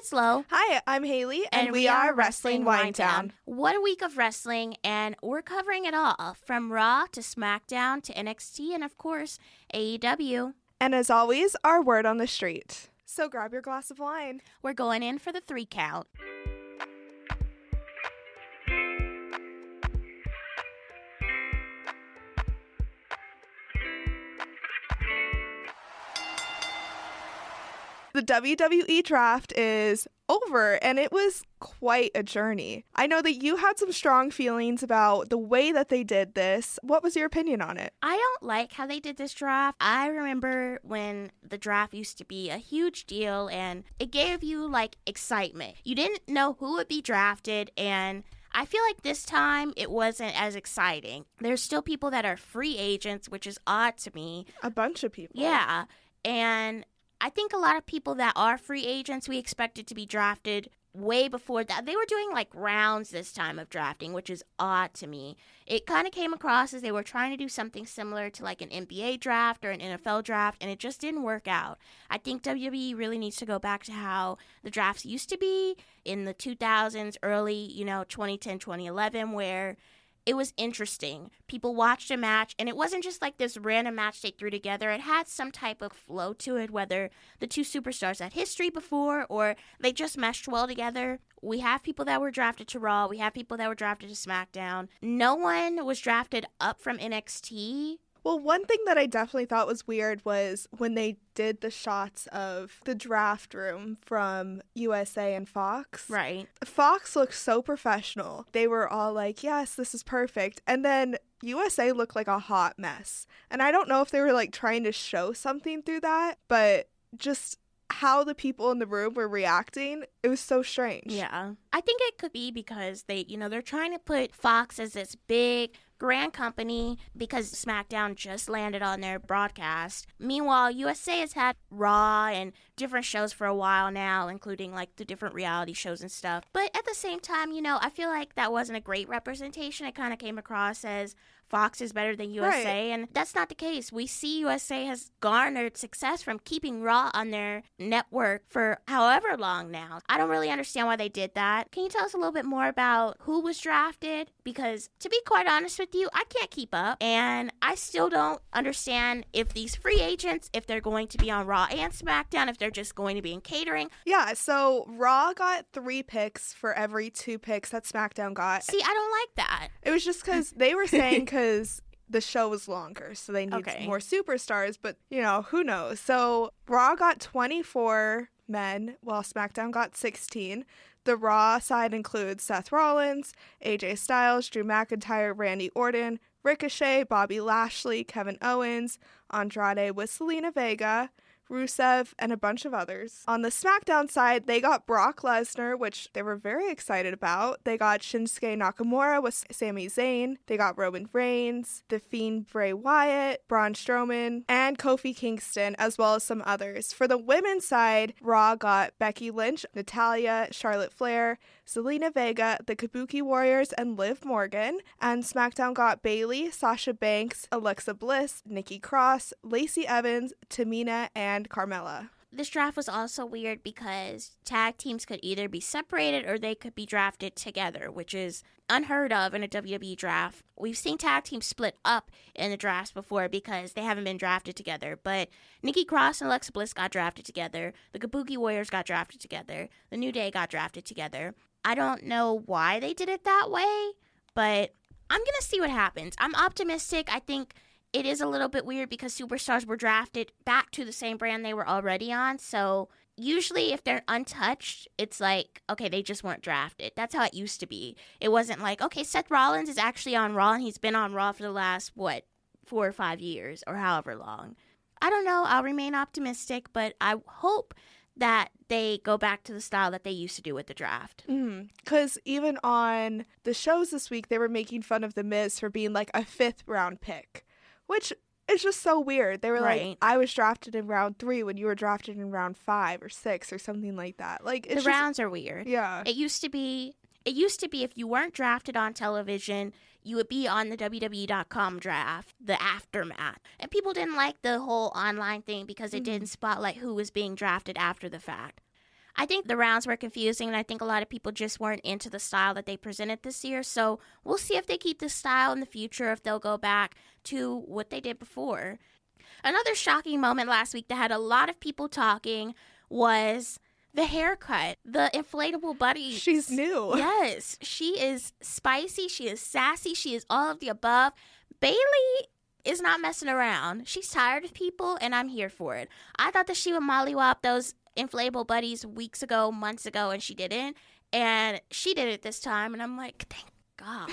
it's Lo. Hi, I'm Hayleigh, and we are Wrestling Winedown. What a week of wrestling, and we're covering it all, from Raw to SmackDown to NXT and, of course, AEW. And as always, our word on the street. So grab your glass of wine. We're going in for the 3 count. The WWE Draft is over, and it was quite a journey. I know that you had some strong feelings about the way that they did this. What was your opinion on it? I don't like how they did this draft. I remember when the draft used to be a huge deal, and it gave you, excitement. You didn't know who would be drafted, and I feel like this time it wasn't as exciting. There's still people that are free agents, which is odd to me. A bunch of people. Yeah, and I think a lot of people that are free agents, we expected to be drafted way before that. They were doing rounds this time of drafting, which is odd to me. It kind of came across as they were trying to do something similar to an NBA draft or an NFL draft, and it just didn't work out. I think WWE really needs to go back to how the drafts used to be in the 2000s, early, 2010, 2011, where it was interesting. People watched a match, and it wasn't just this random match they threw together. It had some type of flow to it, whether the two superstars had history before or they just meshed well together. We have people that were drafted to Raw. We have people that were drafted to SmackDown. No one was drafted up from NXT. Well, one thing that I definitely thought was weird was when they did the shots of the draft room from USA and Fox. Right. Fox looked so professional. They were all like, yes, this is perfect. And then USA looked like a hot mess. And I don't know if they were trying to show something through that, but just how the people in the room were reacting, it was so strange. Yeah. I think it could be because they're trying to put Fox as this big grand company because SmackDown just landed on their broadcast. Meanwhile, USA has had Raw and different shows for a while now, including the different reality shows and stuff. But at the same time, I feel like that wasn't a great representation. It kind of came across as Fox is better than USA, right. And that's not the case. We see USA has garnered success from keeping Raw on their network for however long now. I don't really understand why they did that. Can you tell us a little bit more about who was drafted? Because to be quite honest with you, I can't keep up, and I still don't understand if these free agents, if they're going to be on Raw and SmackDown, if they're just going to be in catering. Yeah, so Raw got 3 picks for every 2 picks that SmackDown got. See, I don't like that. It was just because they were saying because the show was longer, so they need more superstars, but, who knows? So Raw got 24 men, while SmackDown got 16. The Raw side includes Seth Rollins, AJ Styles, Drew McIntyre, Randy Orton, Ricochet, Bobby Lashley, Kevin Owens, Andrade with Zelina Vega, Rusev, and a bunch of others. On the SmackDown side, they got Brock Lesnar, which they were very excited about. They got Shinsuke Nakamura with Sami Zayn. They got Roman Reigns, The Fiend Bray Wyatt, Braun Strowman, and Kofi Kingston, as well as some others. For the women's side, Raw got Becky Lynch, Natalya, Charlotte Flair, Zelina Vega, the Kabuki Warriors, and Liv Morgan. And SmackDown got Bayley, Sasha Banks, Alexa Bliss, Nikki Cross, Lacey Evans, Tamina, and Carmella. This draft was also weird because tag teams could either be separated or they could be drafted together, which is unheard of in a WWE draft. We've seen tag teams split up in the drafts before because they haven't been drafted together, but Nikki Cross and Alexa Bliss got drafted together. The Kabuki Warriors got drafted together. The New Day got drafted together. I don't know why they did it that way, but I'm going to see what happens. I'm optimistic. I think it is a little bit weird because superstars were drafted back to the same brand they were already on. So usually if they're untouched, it's okay, they just weren't drafted. That's how it used to be. It wasn't okay, Seth Rollins is actually on Raw and he's been on Raw for the last, 4 or 5 years or however long. I don't know. I'll remain optimistic, but I hope that they go back to the style that they used to do with the draft. Because even on the shows this week, they were making fun of The Miz for being a 5th round pick. Which is just so weird. They were right. I was drafted in round 3 when you were drafted in round 5 or 6 or something like that. The rounds are weird. Yeah. It used to be if you weren't drafted on television, you would be on the WWE.com draft, the aftermath. And people didn't like the whole online thing because it didn't spotlight who was being drafted after the fact. I think the rounds were confusing, and I think a lot of people just weren't into the style that they presented this year. So we'll see if they keep this style in the future, if they'll go back to what they did before. Another shocking moment last week that had a lot of people talking was the haircut, the inflatable buddy. She's new. Yes, she is spicy, she is sassy, she is all of the above. Bayley is not messing around. She's tired of people, and I'm here for it. I thought that she would mollywop those inflatable buddies weeks ago, months ago, and she didn't. And she did it this time, and I'm like, thank God.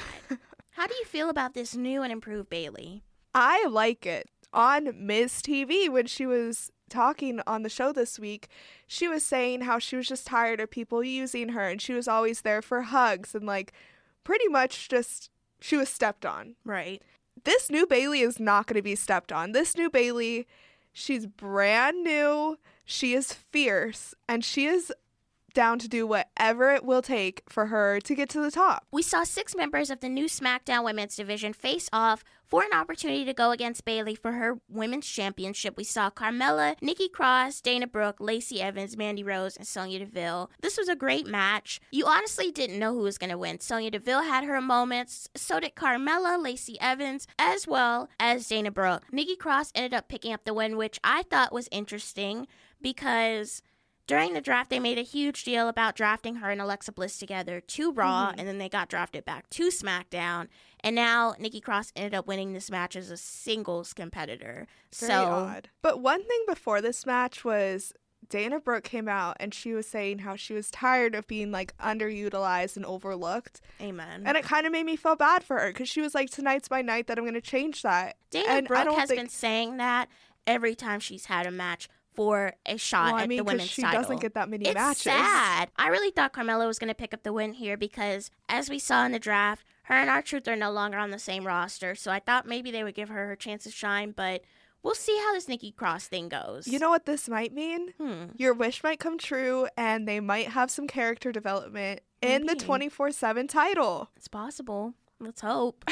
How do you feel about this new and improved Bayley? I like it. On Ms. TV, when she was talking on the show this week, she was saying how she was just tired of people using her, and she was always there for hugs, and like pretty much just she was stepped on. Right. This new Bayley is not going to be stepped on. This new Bayley, she's brand new, she is fierce, and she is down to do whatever it will take for her to get to the top. We saw 6 members of the new SmackDown Women's Division face off for an opportunity to go against Bayley for her Women's Championship. We saw Carmella, Nikki Cross, Dana Brooke, Lacey Evans, Mandy Rose, and Sonya Deville. This was a great match. You honestly didn't know who was going to win. Sonya Deville had her moments. So did Carmella, Lacey Evans, as well as Dana Brooke. Nikki Cross ended up picking up the win, which I thought was interesting because during the draft, they made a huge deal about drafting her and Alexa Bliss together to Raw, and then they got drafted back to SmackDown. And now Nikki Cross ended up winning this match as a singles competitor. Very odd. But one thing before this match was Dana Brooke came out and she was saying how she was tired of being like underutilized and overlooked. Amen. And it kind of made me feel bad for her because she was like, tonight's my night that I'm going to change that. Dana Brooke has been saying that every time she's had a match for a shot at the women's she title. Doesn't get that many It's matches. sad. I really thought Carmella was going to pick up the win here because, as we saw in the draft, her and R-Truth are no longer on the same roster, so I thought maybe they would give her chance to shine, but we'll see how this Nikki Cross thing goes. You know what this might mean? Your wish might come true, and they might have some character development in the 24/7 title. It's possible. Let's hope.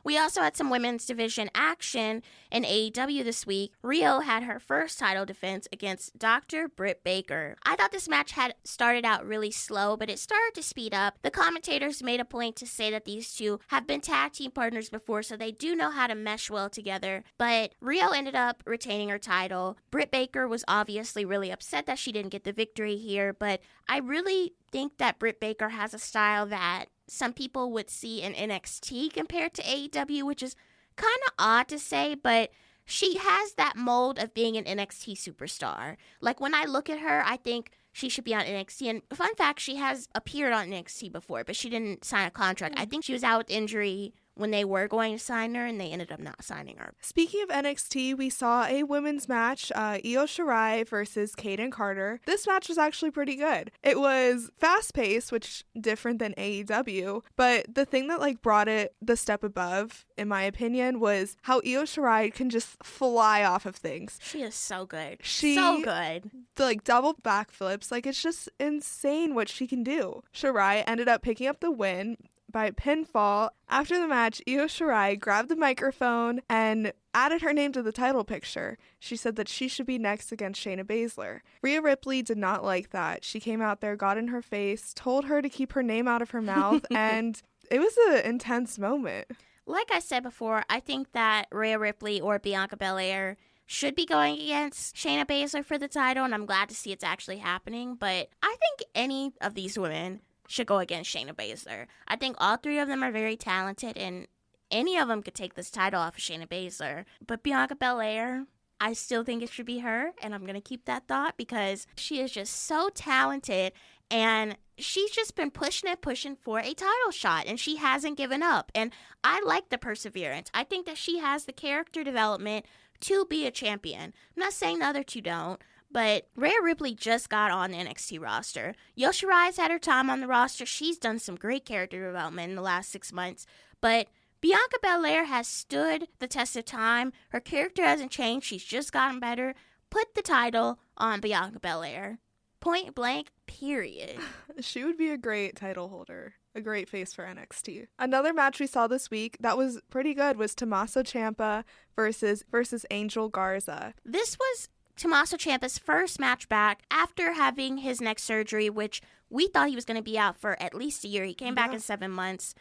We also had some women's division action in AEW this week. Rio had her first title defense against Dr. Britt Baker. I thought this match had started out really slow, but it started to speed up. The commentators made a point to say that these two have been tag team partners before, so they do know how to mesh well together. But Rio ended up retaining her title. Britt Baker was obviously really upset that she didn't get the victory here, but I really think that Britt Baker has a style that some people would see in NXT compared to AEW, which is kind of odd to say, but she has that mold of being an NXT superstar. Like, when I look at her, I think she should be on NXT. And fun fact, she has appeared on NXT before, but she didn't sign a contract. I think she was out with injury when they were going to sign her, and they ended up not signing her. Speaking of NXT, we saw a women's match, Io Shirai versus Kaden Carter. This match was actually pretty good. It was fast-paced, which different than AEW, but the thing that like brought it the step above, in my opinion, was how Io Shirai can just fly off of things. She is so good. So good. The like double backflips, like it's just insane what she can do. Shirai ended up picking up the win by pinfall. After the match, Io Shirai grabbed the microphone and added her name to the title picture. She said that she should be next against Shayna Baszler. Rhea Ripley did not like that. She came out there, got in her face, told her to keep her name out of her mouth, and it was an intense moment. Like I said before, I think that Rhea Ripley or Bianca Belair should be going against Shayna Baszler for the title, and I'm glad to see it's actually happening, but I think any of these women should go against Shayna Baszler. I think all three of them are very talented, and any of them could take this title off of Shayna Baszler. But Bianca Belair, I still think it should be her, and I'm going to keep that thought because she is just so talented, and she's just been pushing for a title shot, and she hasn't given up. And I like the perseverance. I think that she has the character development to be a champion. I'm not saying the other two don't, but Rhea Ripley just got on the NXT roster. Io Shirai's had her time on the roster. She's done some great character development in the last 6 months. But Bianca Belair has stood the test of time. Her character hasn't changed. She's just gotten better. Put the title on Bianca Belair. Point blank, period. She would be a great title holder. A great face for NXT. Another match we saw this week that was pretty good was Tommaso Ciampa versus Angel Garza. This was Tommaso Ciampa's first match back after having his neck surgery, which we thought he was going to be out for at least a year. He came back in 7 months,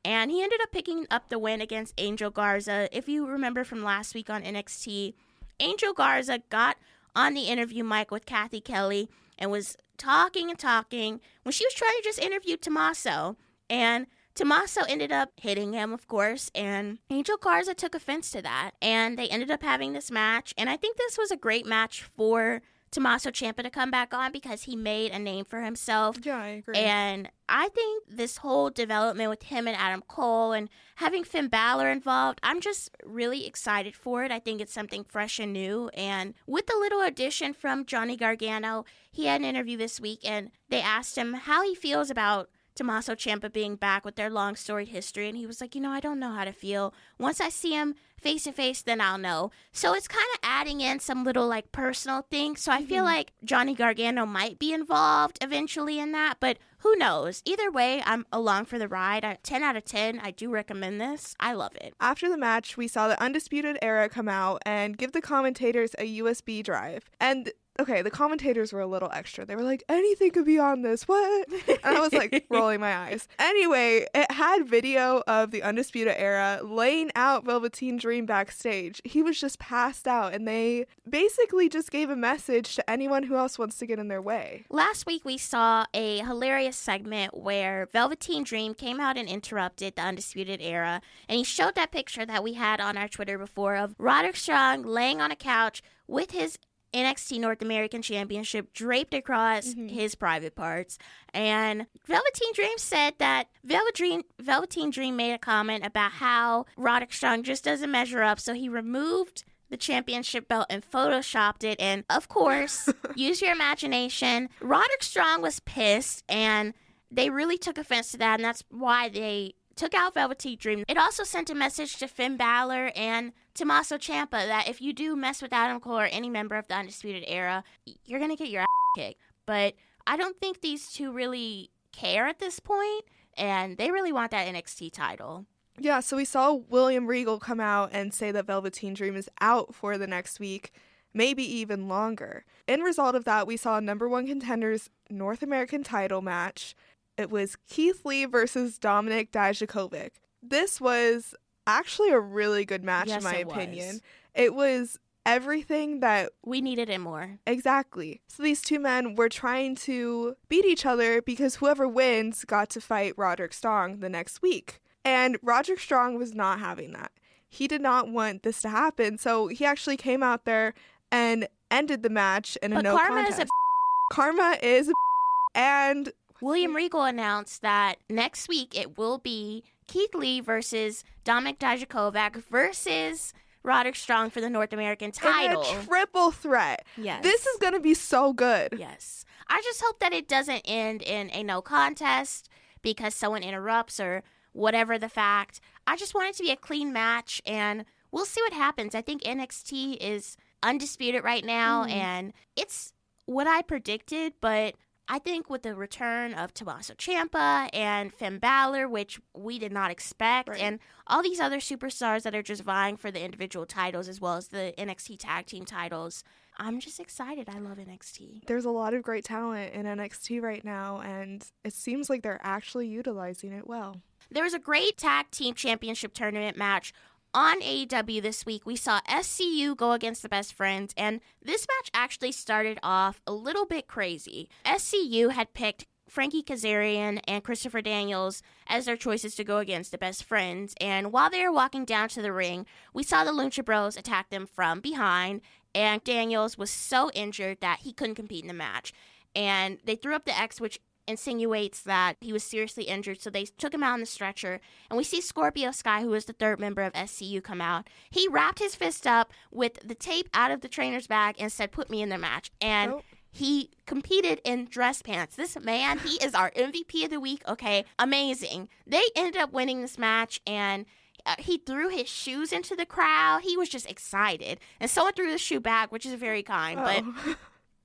and he ended up picking up the win against Angel Garza. If you remember from last week on NXT, Angel Garza got on the interview mic with Kathy Kelly and was talking when she was trying to just interview Tommaso. And Tommaso ended up hitting him, of course, and Angel Garza took offense to that. And they ended up having this match. And I think this was a great match for Tommaso Ciampa to come back on because he made a name for himself. Yeah, I agree. And I think this whole development with him and Adam Cole and having Finn Balor involved, I'm just really excited for it. I think it's something fresh and new. And with the little addition from Johnny Gargano, he had an interview this week and they asked him how he feels about Tommaso Ciampa being back with their long storied history, and he was like, I don't know how to feel. Once I see him face to face, then I'll know. So it's kind of adding in some little like personal things. So I feel like Johnny Gargano might be involved eventually in that, but who knows? Either way, I'm along for the ride. 10 out of 10. I do recommend this. I love it. After the match, we saw the Undisputed Era come out and give the commentators a USB drive. And okay, the commentators were a little extra. They were like, anything could be on this. What? And I was like rolling my eyes. Anyway, it had video of the Undisputed Era laying out Velveteen Dream backstage. He was just passed out, and they basically just gave a message to anyone who else wants to get in their way. Last week, we saw a hilarious segment where Velveteen Dream came out and interrupted the Undisputed Era, and he showed that picture that we had on our Twitter before of Roderick Strong laying on a couch with his NXT North American Championship draped across his private parts. And Velveteen Dream said that Velveteen Dream made a comment about how Roderick Strong just doesn't measure up, so he removed the championship belt and photoshopped it. And of course, use your imagination. Roderick Strong was pissed, and they really took offense to that, and that's why they took out Velveteen Dream. It also sent a message to Finn Balor and Tommaso Ciampa that if you do mess with Adam Cole or any member of the Undisputed Era, you're going to get your ass kicked. But I don't think these two really care at this point, and they really want that NXT title. Yeah, so we saw William Regal come out and say that Velveteen Dream is out for the next week, maybe even longer. In result of that, we saw number one contenders North American title match. It was Keith Lee versus Dominik Dijakovic. This was actually a really good match, in my opinion. It was everything that we needed and more. Exactly. So these two men were trying to beat each other because whoever wins got to fight Roderick Strong the next week. And Roderick Strong was not having that. He did not want this to happen, so he actually came out there and ended the match in a no contest. Karma is a and William Regal announced that next week it will be Keith Lee versus Dominik Dijakovic versus Roderick Strong for the North American title. In a triple threat. Yes. This is going to be so good. Yes. I just hope that it doesn't end in a no contest because someone interrupts or whatever the fact. I just want it to be a clean match, and we'll see what happens. I think NXT is undisputed right now, and it's what I predicted, but I think with the return of Tommaso Ciampa and Finn Balor, which we did not expect, and all these other superstars that are just vying for the individual titles as well as the NXT tag team titles, I'm just excited. I love NXT. There's a lot of great talent in NXT right now, and it seems like they're actually utilizing it well. There was a great tag team championship tournament match on AEW this week. We saw SCU go against the Best Friends, and this match actually started off a little bit crazy. SCU had picked Frankie Kazarian and Christopher Daniels as their choices to go against the Best Friends, and while they were walking down to the ring, we saw the Lucha Bros attack them from behind, and Daniels was so injured that he couldn't compete in the match. And they threw up the X, which insinuates that he was seriously injured, so they took him out on the stretcher, and we see Scorpio Sky, who is the third member of SCU, come out. He wrapped his fist up with the tape out of the trainer's bag and said, "Put me in the match," and he competed in dress pants. This man, he is our MVP of the week. Okay, amazing. They ended up winning this match, and he threw his shoes into the crowd. He was just excited, and someone threw the shoe back, which is very kind, but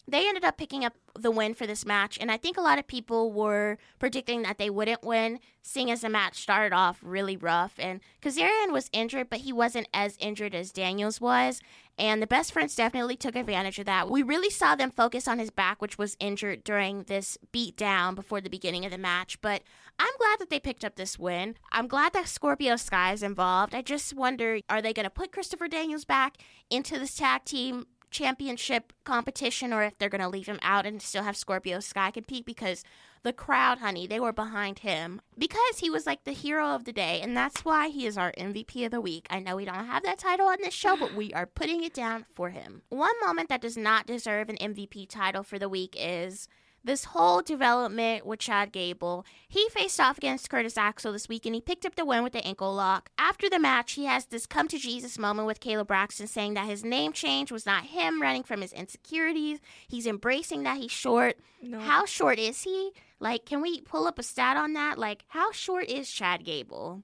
they ended up picking up the win for this match, and I think a lot of people were predicting that they wouldn't win, seeing as the match started off really rough. And Kazarian was injured, but he wasn't as injured as Daniels was. And the best friends definitely took advantage of that. We really saw them focus on his back, which was injured during this beatdown before the beginning of the match. But I'm glad that they picked up this win. I'm glad that Scorpio Sky is involved. I just wonder, are they going to put Christopher Daniels back into this tag team championship competition, or if they're going to leave him out and still have Scorpio Sky compete? Because the crowd, honey, they were behind him because he was like the hero of the day, and that's why he is our MVP of the week. I know we don't have that title on this show, but we are putting it down for him. One moment that does not deserve an MVP title for the week is this whole development with Chad Gable. He faced off against Curtis Axel this week, and he picked up the win with the ankle lock. After the match, he has this come-to-Jesus moment with Kayla Braxton, saying that his name change was not him running from his insecurities. He's embracing that he's short. No. How short is he? Like, can we pull up a stat on that? Like, how short is Chad Gable?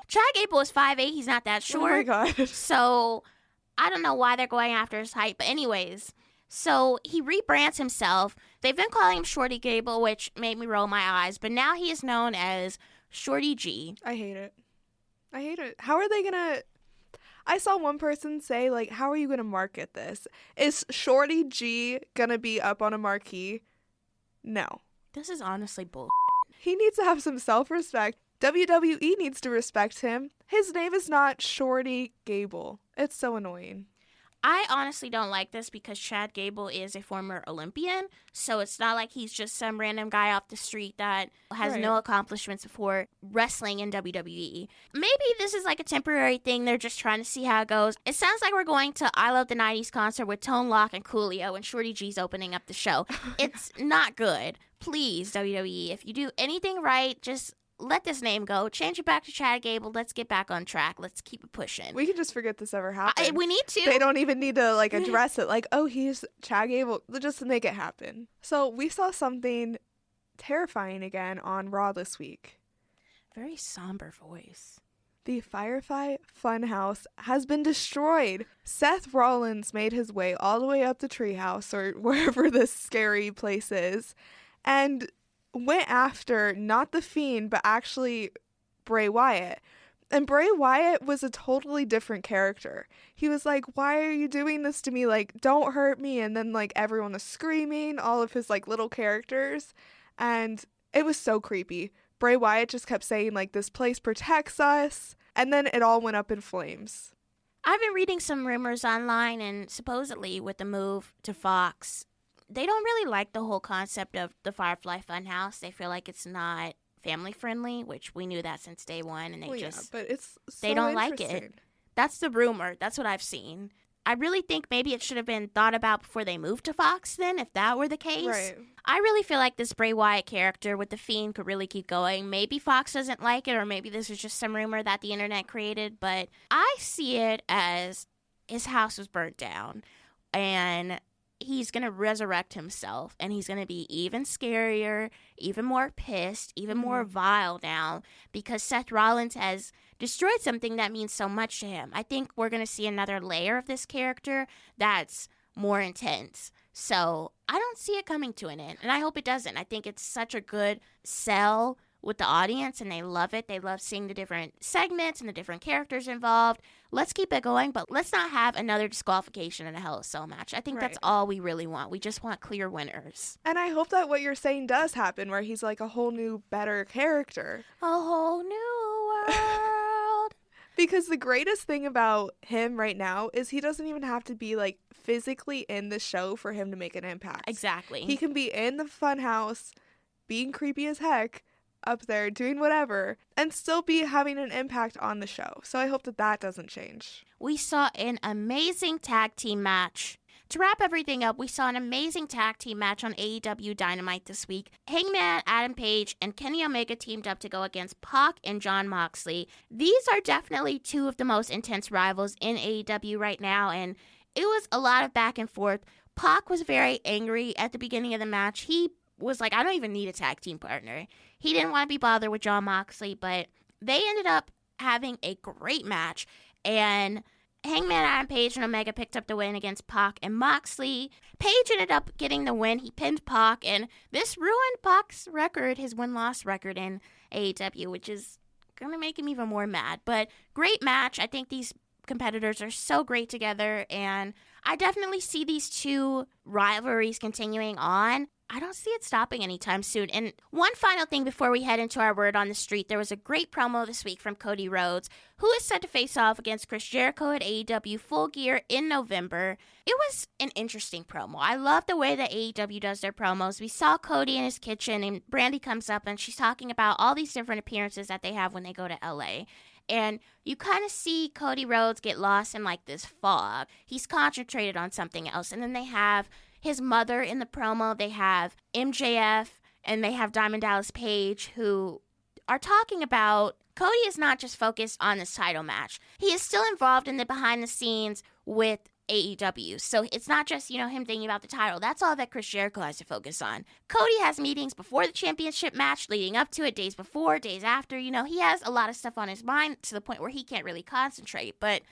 Chad Gable is 5'8". He's not that short. Oh my God. So I don't know why they're going after his height. But anyways, so he rebrands himself. They've been calling him Shorty Gable, which made me roll my eyes. But now he is known as Shorty G. I hate it. How are they going to... I saw one person say, like, how are you going to market this? Is Shorty G going to be up on a marquee? No. This is honestly bull. He needs to have some self-respect. WWE needs to respect him. His name is not Shorty Gable. It's so annoying. I honestly don't like this because Chad Gable is a former Olympian, so it's not like he's just some random guy off the street that has no accomplishments before wrestling in WWE. Maybe this is like a temporary thing. They're just trying to see how it goes. It sounds like we're going to I Love the 90s concert with Tone Loc and Coolio, and Shorty G's opening up the show. It's not good. Please, WWE, if you do anything right, just let this name go. Change it back to Chad Gable. Let's get back on track. Let's keep it pushing. We can just forget this ever happened. We need to. They don't even need to like address it. Like, oh, he's Chad Gable. Just to make it happen. So we saw something terrifying again on Raw this week. Very somber voice. The Firefly Funhouse has been destroyed. Seth Rollins made his way all the way up the treehouse or wherever this scary place is, and went after not the Fiend, but actually Bray Wyatt. And Bray Wyatt was a totally different character. He was like, why are you doing this to me? Like, don't hurt me. And then, like, everyone was screaming, all of his, like, little characters. And it was so creepy. Bray Wyatt just kept saying, like, this place protects us. And then it all went up in flames. I've been reading some rumors online, and supposedly with the move to Fox, they don't really like the whole concept of the Firefly Funhouse. They feel like it's not family friendly, which we knew that since day one, and but it's so they don't like it. That's the rumor. That's what I've seen. I really think maybe it should have been thought about before they moved to Fox then, if that were the case. Right. I really feel like this Bray Wyatt character with the Fiend could really keep going. Maybe Fox doesn't like it, or maybe this is just some rumor that the internet created, but I see it as his house was burnt down, and he's going to resurrect himself, and he's going to be even scarier, even more pissed, even more vile now, because Seth Rollins has destroyed something that means so much to him. I think we're going to see another layer of this character that's more intense. So I don't see it coming to an end, and I hope it doesn't. I think it's such a good sell with the audience, and they love it. They love seeing the different segments and the different characters involved. Let's keep it going, but let's not have another disqualification in a Hell in a Cell match. I think that's all we really want. We just want clear winners. And I hope that what you're saying does happen, where he's like a whole new, better character. A whole new world. Because the greatest thing about him right now is he doesn't even have to be like physically in the show for him to make an impact. Exactly. He can be in the funhouse, being creepy as heck, up there doing whatever, and still be having an impact on the show. So I hope that that doesn't change. We saw an amazing tag team match. To wrap everything up, we saw an amazing tag team match on AEW Dynamite this week. Hangman Adam Page and Kenny Omega teamed up to go against Pac and Jon Moxley. These are definitely two of the most intense rivals in AEW right now, and it was a lot of back and forth. Pac was very angry at the beginning of the match. He was like, I don't even need a tag team partner. He didn't want to be bothered with Jon Moxley, but they ended up having a great match. And Hangman Adam Page and Omega picked up the win against Pac and Moxley. Page ended up getting the win. He pinned Pac, and this ruined Pac's record, his win-loss record in AEW, which is going to make him even more mad. But great match. I think these competitors are so great together, and I definitely see these two rivalries continuing on. I don't see it stopping anytime soon. And one final thing before we head into our word on the street, there was a great promo this week from Cody Rhodes, who is set to face off against Chris Jericho at AEW Full Gear in November. It was an interesting promo. I love the way that AEW does their promos. We saw Cody in his kitchen, and Brandy comes up, and she's talking about all these different appearances that they have when they go to LA. And you kind of see Cody Rhodes get lost in like this fog. He's concentrated on something else. And then they have his mother in the promo. They have MJF, and they have Diamond Dallas Page, who are talking about Cody is not just focused on this title match. He is still involved in the behind the scenes with AEW. So it's not just, him thinking about the title. That's all that Chris Jericho has to focus on. Cody has meetings before the championship match, leading up to it, days before, days after. He has a lot of stuff on his mind to the point where he can't really concentrate. But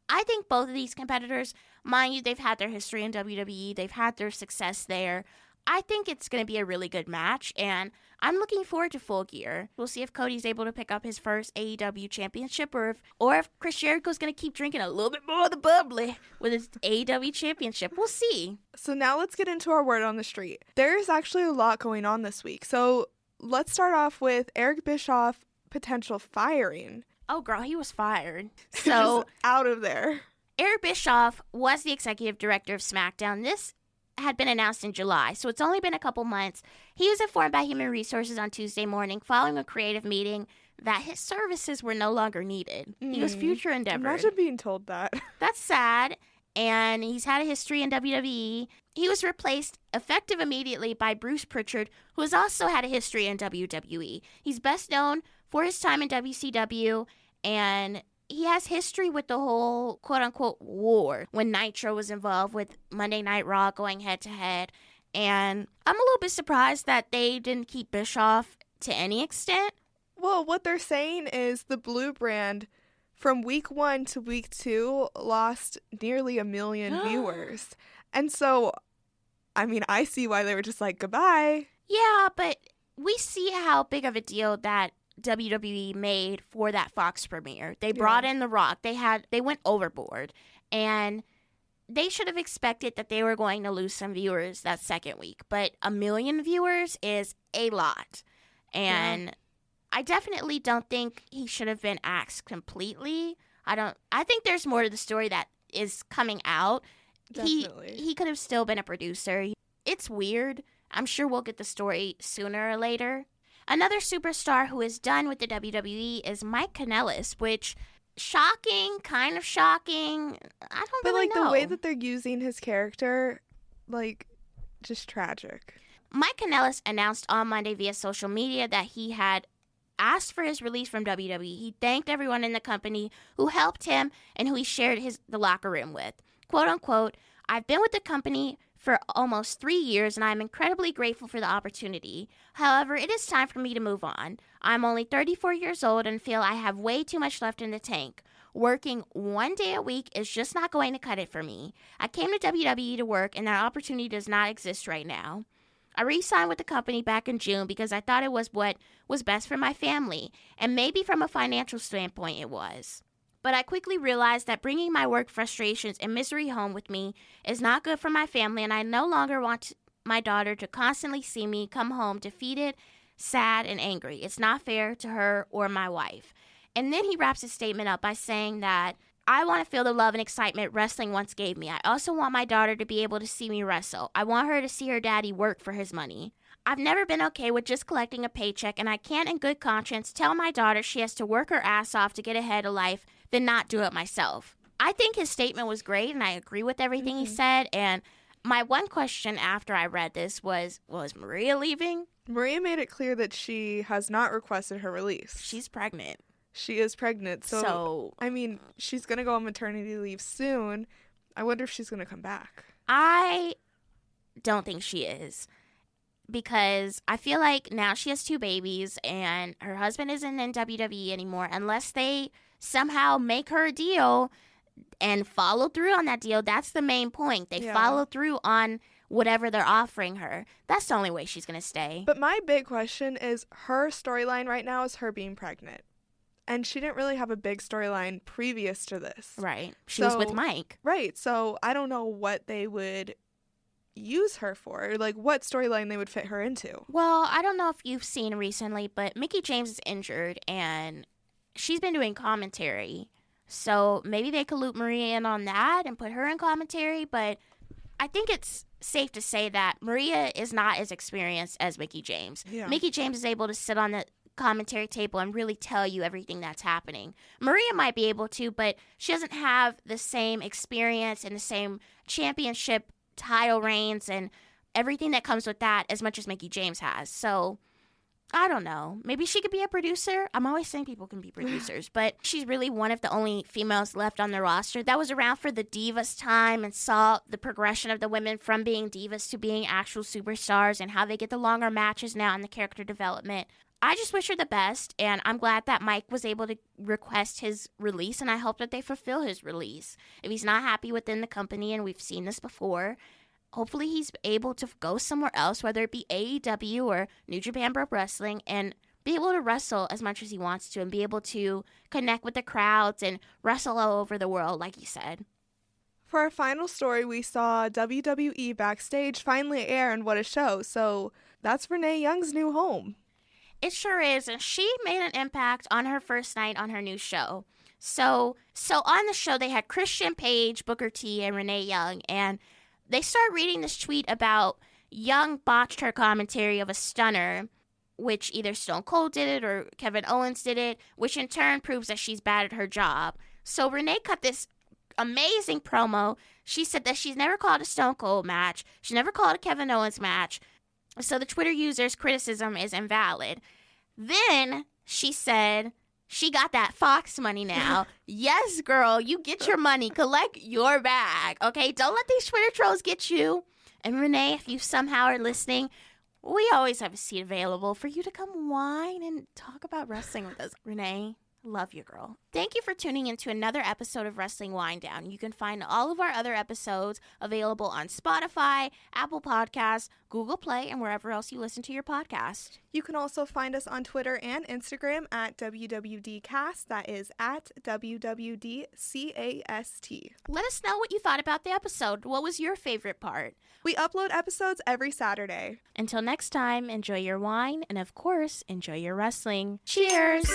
I think both of these competitors, mind you, they've had their history in WWE. They've had their success there. I think it's going to be a really good match, and I'm looking forward to Full Gear. We'll see if Cody's able to pick up his first AEW championship, or if Chris Jericho's going to keep drinking a little bit more of the bubbly with his AEW championship. We'll see. So now let's get into our word on the street. There's actually a lot going on this week. So let's start off with Eric Bischoff potential firing. Oh, girl, he was fired. So out of there. Eric Bischoff was the executive director of SmackDown. This had been announced in July, so it's only been a couple months. He was informed by Human Resources on Tuesday morning following a creative meeting that his services were no longer needed. He was future endeavored. Imagine being told that. That's sad, and he's had a history in WWE. He was replaced effective immediately by Bruce Pritchard, who has also had a history in WWE. He's best known for his time in WCW, and he has history with the whole quote-unquote war when Nitro was involved with Monday Night Raw going head-to-head. And I'm a little bit surprised that they didn't keep Bischoff to any extent. Well, what they're saying is the Blue brand from week 1 to week 2 lost nearly 1 million viewers. And so, I see why they were just like, goodbye. Yeah, but we see how big of a deal that WWE made for that Fox premiere. They brought in The Rock. They went overboard, and they should have expected that they were going to lose some viewers that second week. But 1 million viewers is a lot, and I definitely don't think he should have been axed completely. I think there's more to the story that is coming out. Definitely. He could have still been a producer. It's weird. I'm sure we'll get the story sooner or later. Another superstar who is done with the WWE is Mike Kanellis, which, shocking, kind of shocking. I don't really know. But, the way that they're using his character, just tragic. Mike Kanellis announced on Monday via social media that he had asked for his release from WWE. He thanked everyone in the company who helped him and who he shared the locker room with. Quote, unquote, I've been with the company for almost 3 years, and I'm incredibly grateful for the opportunity. However, it is time for me to move on. I'm only 34 years old and feel I have way too much left in the tank. Working 1 day a week is just not going to cut it for me. I came to WWE to work, and that opportunity does not exist right now. I re-signed with the company back in June because I thought it was what was best for my family, and maybe from a financial standpoint it was. But I quickly realized that bringing my work frustrations and misery home with me is not good for my family, and I no longer want my daughter to constantly see me come home defeated, sad, and angry. It's not fair to her or my wife. And then he wraps his statement up by saying that I want to feel the love and excitement wrestling once gave me. I also want my daughter to be able to see me wrestle. I want her to see her daddy work for his money. I've never been okay with just collecting a paycheck, and I can't in good conscience tell my daughter she has to work her ass off to get ahead of life than not do it myself. I think his statement was great, and I agree with everything he said. And my one question after I read this was Maria leaving? Maria made it clear that she has not requested her release. She's pregnant. She is pregnant. So she's going to go on maternity leave soon. I wonder if she's going to come back. I don't think she is. Because I feel like now she has 2 babies and her husband isn't in WWE anymore. Unless they somehow make her a deal, and follow through on that deal. That's the main point. They follow through on whatever they're offering her. That's the only way she's going to stay. But my big question is, her storyline right now is her being pregnant. And she didn't really have a big storyline previous to this. Right. She was with Mike. Right. So I don't know what they would use her for, like what storyline they would fit her into. Well, I don't know if you've seen recently, but Mickie James is injured and she's been doing commentary. So maybe they could loop Maria in on that and put her in commentary. But I think it's safe to say that Maria is not as experienced as Mickie James. Yeah. Mickie James is able to sit on the commentary table and really tell you everything that's happening. Maria might be able to, but she doesn't have the same experience and the same championship title reigns and everything that comes with that as much as Mickie James has. So I don't know. Maybe she could be a producer. I'm always saying people can be producers, but she's really one of the only females left on the roster that was around for the Divas time and saw the progression of the women from being divas to being actual superstars and how they get the longer matches now and the character development. I just wish her the best, and I'm glad that Mike was able to request his release, and I hope that they fulfill his release. If he's not happy within the company, and we've seen this before, hopefully he's able to go somewhere else, whether it be AEW or New Japan Pro Wrestling, and be able to wrestle as much as he wants to and be able to connect with the crowds and wrestle all over the world, like you said. For our final story, we saw WWE Backstage finally air, and what a show. So that's Renee Young's new home. It sure is, and she made an impact on her first night on her new show. So on the show, they had Christian Page, Booker T, and Renee Young, and they start reading this tweet about Young botched her commentary of a stunner, which either Stone Cold did it or Kevin Owens did it, which in turn proves that she's bad at her job. So Renee cut this amazing promo. She said that she's never called a Stone Cold match. She never called a Kevin Owens match. So the Twitter user's criticism is invalid. Then she said she got that Fox money now. Yes, girl, you get your money. Collect your bag, okay? Don't let these Twitter trolls get you. And Renee, if you somehow are listening, we always have a seat available for you to come whine and talk about wrestling with us. Renee, love you, girl. Thank you for tuning into another episode of Wrestling Winedown. You can find all of our other episodes available on Spotify, Apple Podcasts, Google Play, and wherever else you listen to your podcast. You can also find us on Twitter and Instagram at WWDcast. That is at WWDCAST. Let us know what you thought about the episode. What was your favorite part? We upload episodes every Saturday. Until next time, enjoy your wine and, of course, enjoy your wrestling. Cheers!